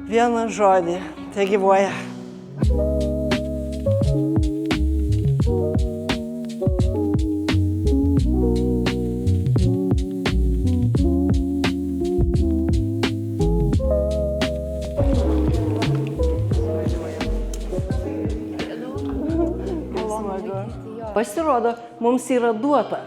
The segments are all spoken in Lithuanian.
Vieną žodį. Tai gyvuoja. Pasirodo, mums yra duota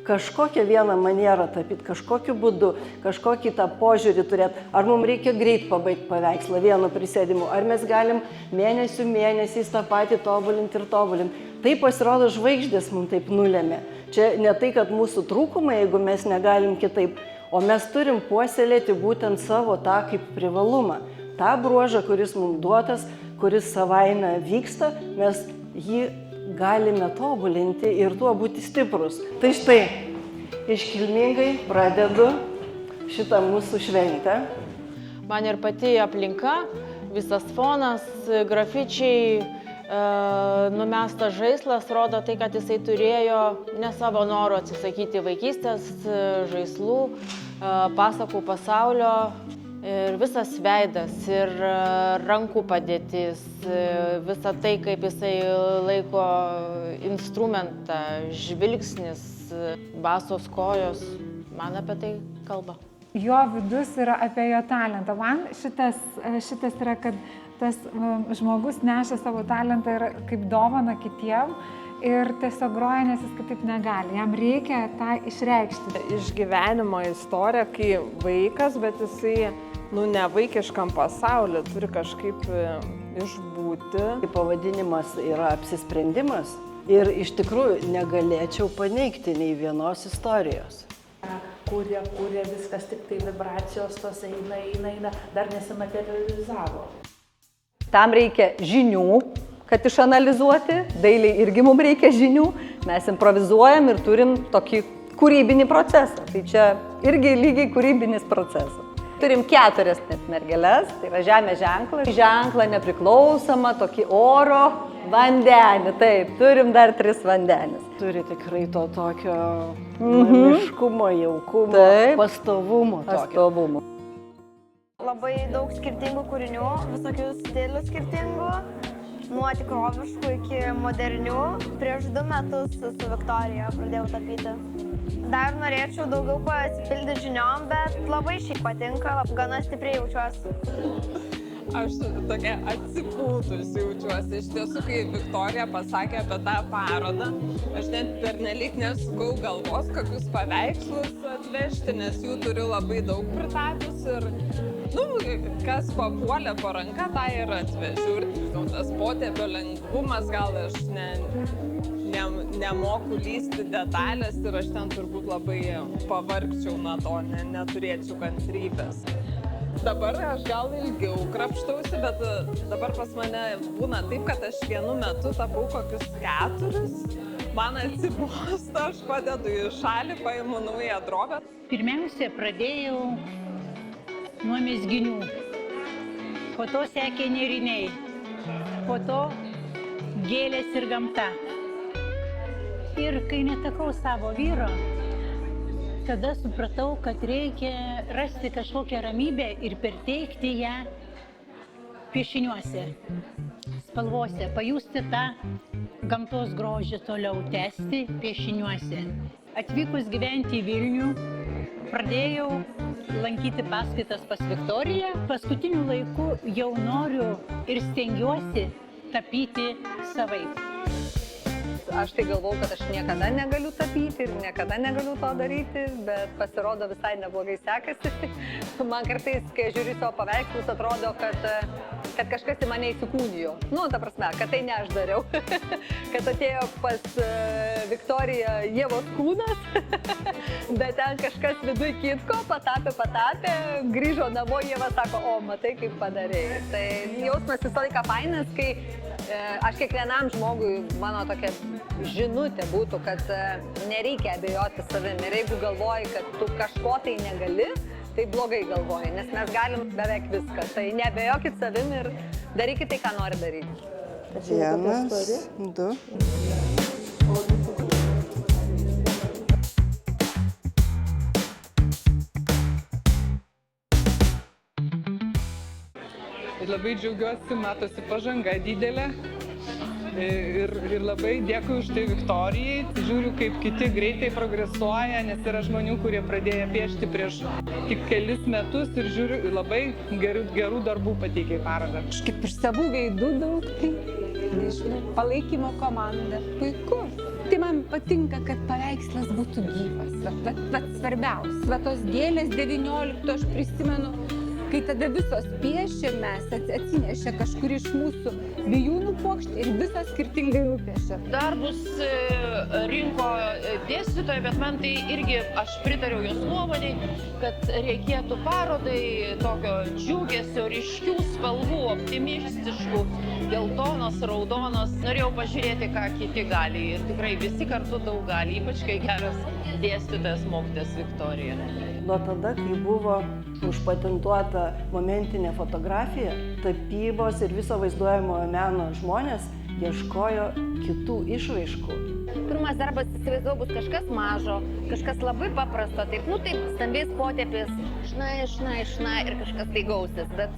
kažkokią vieną manierą tapyti, kažkokiu būdu, kažkokį tą požiūrį turėti. Ar mums reikia greit pabaigti paveikslą vienu prisėdimu, ar mes galim mėnesiais tą patį tobulinti ir tobulinti. Tai pasirodo, žvaigždės mums taip nulėmė. Čia ne tai, kad mūsų trūkumai, jeigu mes negalim kitaip, o mes turim puoselėti būtent savo tą kaip privalumą. Ta bruožą, kuris mums duotas, kuris savaime vyksta, mes jį galime tobulinti ir tuo būti stiprus. Tai štai, iškilmingai pradedu šitą mūsų šventę. Man ir pati aplinka, visas fonas, grafičiai, numestas žaislas rodo tai, kad jisai turėjo ne savo noro atsisakyti vaikystės žaislų, pasakų pasaulio. Ir visas veidas, ir rankų padėtis, visa tai, kaip jisai laiko instrumentą, žvilgsnis, basos kojos, man apie tai kalba. Jo vidus yra apie jo talentą. Man šitas yra, kad tas žmogus neša savo talentą ir kaip dovana kitiem ir tiesiog groja, nes jis kitaip negali. Jam reikia tą išreikšti. Išgyvenimo istorija, kai vaikas, bet jisai ne vaikiškam pasauliu turi kažkaip išbūti. Pavadinimas yra apsisprendimas ir iš tikrųjų negalėčiau paneigti nei vienos istorijos. Kūrė, viskas tik tai vibracijos, tos eina, dar nesimaterializavo. Tam reikia žinių, kad išanalizuoti, dailiai irgi mums reikia žinių, mes improvizuojam ir turim tokį kūrybinį procesą. Tai čia irgi lygiai kūrybinis procesas. Turim 4 net mergeles, tai yra žemės ženklą nepriklausomą, tokį oro, vandenį, taip, turim dar 3 vandenis. Turi tikrai to tokio miškumo, jaukumo, pastovumo. Labai daug skirtingų kūrinių, visokių stilių skirtingų, nuo tikroviškų iki modernių. Prieš 2 metus su Viktorija pradėjau tapyti. Dar norėčiau daugiau pasipildyti žiniom, bet labai šiaip patinka, gana stipriai jaučiuosi. Aš tokia atsipūtus jaučiuosi. Iš tiesų, kai Viktorija pasakė apie tą parodą, aš net pernelyg nesukau galvos, kokius paveikslus atvežti, nes jų turiu labai daug pritapius ir kas papuolė po ranka, tą ir atvežiu. Ir tas potėpio lengvumas, gal aš nemoku lysti detalės ir aš ten turbūt labai pavargčiau nuo to, neturėčiau kantrybės. Dabar aš gal ilgiau krapštausi, bet dabar pas mane būna taip, kad aš vienu metu tapau kokius 4. Man atsibosta, aš padedu į šalį, paimu naują drobę. Pirmiausia, pradėjau nuo mezginių, po to sekė nėriniai, po to gėlės ir gamta. Ir kai netekau savo vyro, tada supratau, kad reikia rasti kažkokią ramybę ir perteikti ją piešiniuose, spalvose, pajusti tą gamtos grožį toliau, tęsti piešiniuose. Atvykus gyventi į Vilnių, pradėjau lankyti paskaitas pas Viktoriją. Paskutiniu laiku jau noriu ir stengiuosi tapyti savaip. Aš tai galvau, kad aš niekada negaliu tapyti ir niekada negaliu to daryti, bet pasirodo visai neblogai sekasi. Man kartais, kai žiūriu savo paveikslus, atrodo, kad kažkas į mane įsikūnijo. Ta prasme, kad tai ne aš dariau. Kad atėjo pas Viktoriją Ievos kūnas, bet ten kažkas viduj kitko, patapė, grįžo namo, Ieva sako, o, matai, kaip padarėjai. Tai jausmas visą laiką fainas, kai aš kiekvienam žmogui, mano tokia žinutė būtų, kad nereikia abejoti savimi. Ir jeigu galvoji, kad tu kažko tai negali, tai blogai galvoji, nes mes galim beveik viską. Tai neabejokit savimi ir darykit tai, ką nori daryti. 1, 2. Ir labai džiaugiuosi, matosi pažanga didelė. Ir labai dėkui už tai Viktorijai. Žiūriu, kaip kiti greitai progresuoja, nes yra žmonių, kurie pradėjo piešti prieš tik kelis metus ir žiūriu, labai gerų darbų pateikė į parodą. Kaip ir savų veidų daug, tai nežinau, palaikymo komanda. Puiku. Tai man patinka, kad paveikslas būtų gyvas. Vat svarbiausia. Va tos gėlės 19 aš prisimenu, kai tada visos piešė, mes atsinešė kažkur iš mūsų vijūnų puokštę ir visos skirtingai nupiešė. Darbus rinko dėstytojai, bet man tai irgi, aš pritariau jos nuomonei, kad reikėtų parodai tokio džiugesio, ryškių spalvų, optimistiškų, geltonos, raudonos. Norėjau pažiūrėti, ką kiti gali ir tikrai visi kartu daug gali, ypač kai geras dėstytojas mokytojas Viktorija. Nuo tada, kai buvo užpatentuota momentinė fotografija, tapybos ir viso vaizduojamojo meno žmonės ieškojo kitų išraiškų. Pirmas darbas, įsivaizduoju, bus kažkas mažo, kažkas labai paprasto, taip stambiais potėpiais, šnai ir kažkas tai gausis, bet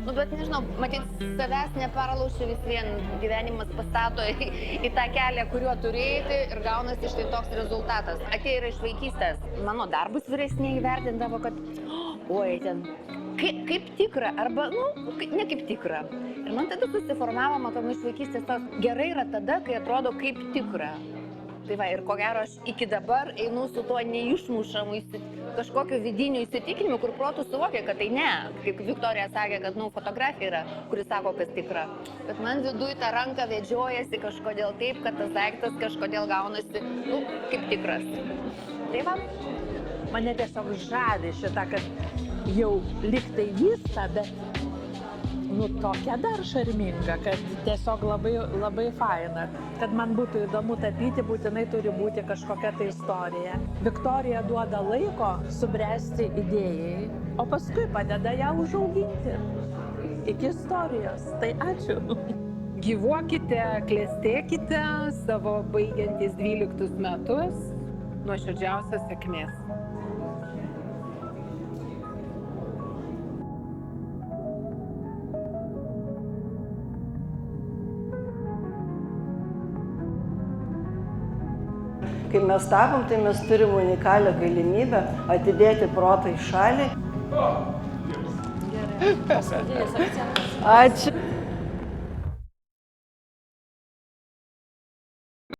nežinau, matyt, savęs neparlaušiu, vis vien gyvenimas pastato į tą kelią, kuriuo turi eiti ir gaunasi štai toks rezultatas. Atėjo iš vaikystės. Mano darbus vyresniai įvertindavo, kad, oi, ten, kaip tikra, arba, ne kaip tikra. Ir man tada susiformavo, matom, iš vaikystės tos gerai yra tada, kai atrodo kaip tikra. Tai va, ir ko gero aš iki dabar einu su tuo neišmušamu kažkokiu vidiniu įsitikinimu, kur protų suvokia, kad tai ne. Kaip Viktorija sakė, kad fotografija yra, kuris sako, kas tikra. Bet man viduj tą ranką vedžiojasi kažkodėl taip, kad tas daiktas kažkodėl gaunasi, kaip tikras. Tai va. Mane tiesiog žavi šitą, kad jau lyg tai vyksta, bet tokia dar šarminga, kad tiesiog labai faina. Kad man būtų įdomu tapyti, būtinai turi būti kažkokia tai istorija. Viktorija duoda laiko subręsti idėjai, o paskui padeda ją užauginti iki istorijos. Tai ačiū. Gyvuokite, klestėkite savo baigiantis 12 metus. Nuoširdžiausios sėkmės. Kai mes tapom, tai mes turim unikalią galimybę atidėti protą į šalį. Gerai. Paskutinis akcentas. Ačiū.